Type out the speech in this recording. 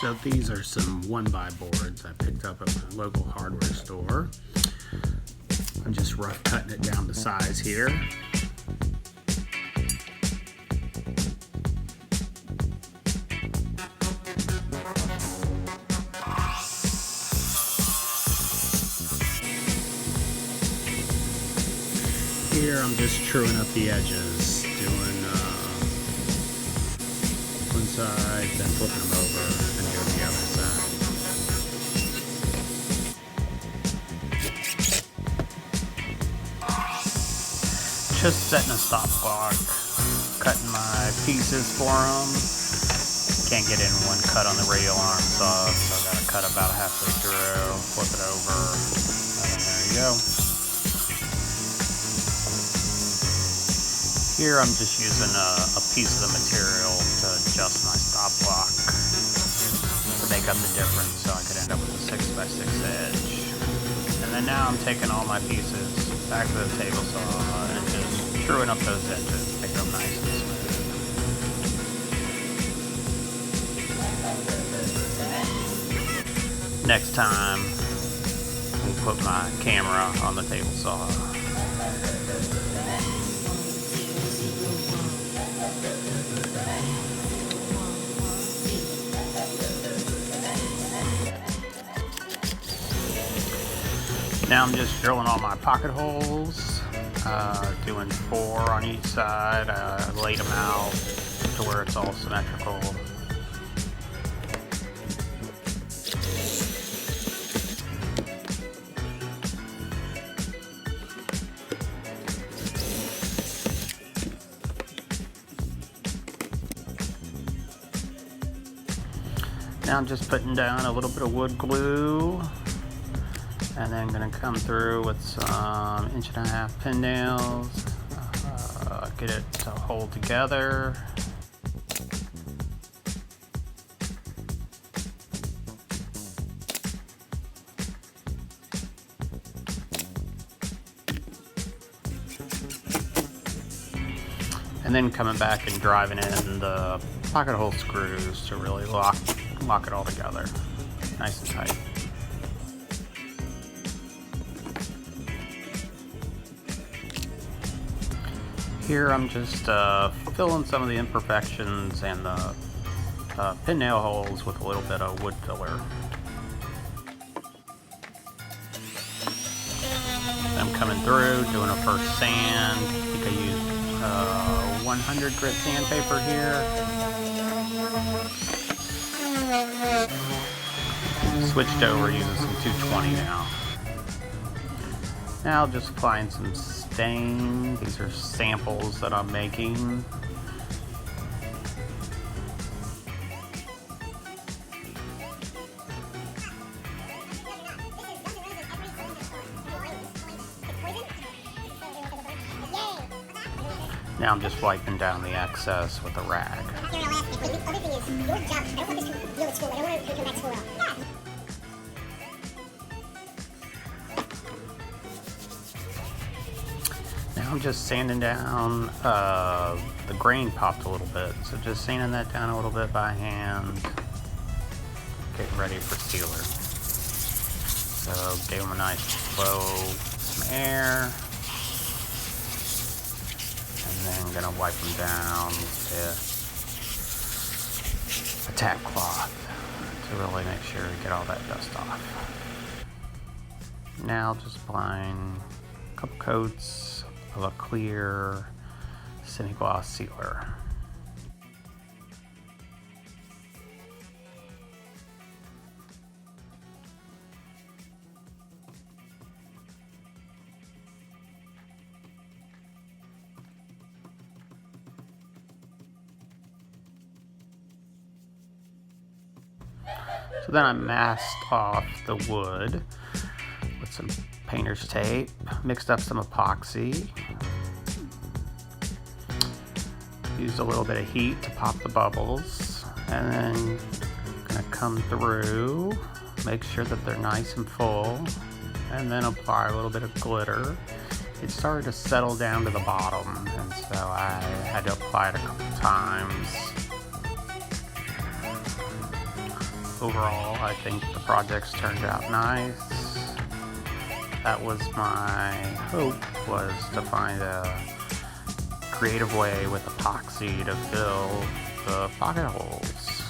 So these are some 1x boards I picked up at my local hardware store. I'm just rough cutting it down to size here. Here I'm just truing up the edges, doing one side, then flipping them over, and doing the other side. Just setting a stop block, cutting my pieces for them. Can't get in one cut on the radial arm saw, so I gotta cut about halfway through, flip it over, and there you go. Here I'm just using a piece of the material to adjust my stop block to make up the difference, so I could end up with a 6x6 edge. And then now I'm taking all my pieces back to the table saw and just truing up those edges, making them nice and smooth. Next time, we'll put my camera on the table saw. Now I'm just drilling all my pocket holes, doing 4 on each side. Laid them out to where it's all symmetrical. Now I'm just putting down a little bit of wood glue. And then I'm going to come through with some 1.5-inch pin nails, get it to hold together. And then coming back and driving in the pocket hole screws to really lock it all together, nice and tight. Here I'm just filling some of the imperfections and the pin nail holes with a little bit of wood filler. I'm coming through, doing a first sand. I think I used 100 grit sandpaper here. Switched over using some 220 now. Now just applying some stain. These are samples that I'm making. Now I'm just wiping down the excess with a rag. Now I'm just sanding down, the grain popped a little bit, so just sanding that down a little bit by hand, getting ready for sealer. So gave them a nice blow, some air, and then gonna wipe them down with a tack cloth to really make sure to get all that dust off. Now just applying a couple coats of a clear semi-gloss sealer. So then I masked off the wood with some painter's tape, mixed up some epoxy, used a little bit of heat to pop the bubbles, and then gonna come through, make sure that they're nice and full, and then apply a little bit of glitter. It started to settle down to the bottom, and so I had to apply it a couple times. overall, I think the projects turned out nice. That was my hope, was to find a creative way with epoxy to fill the pocket holes.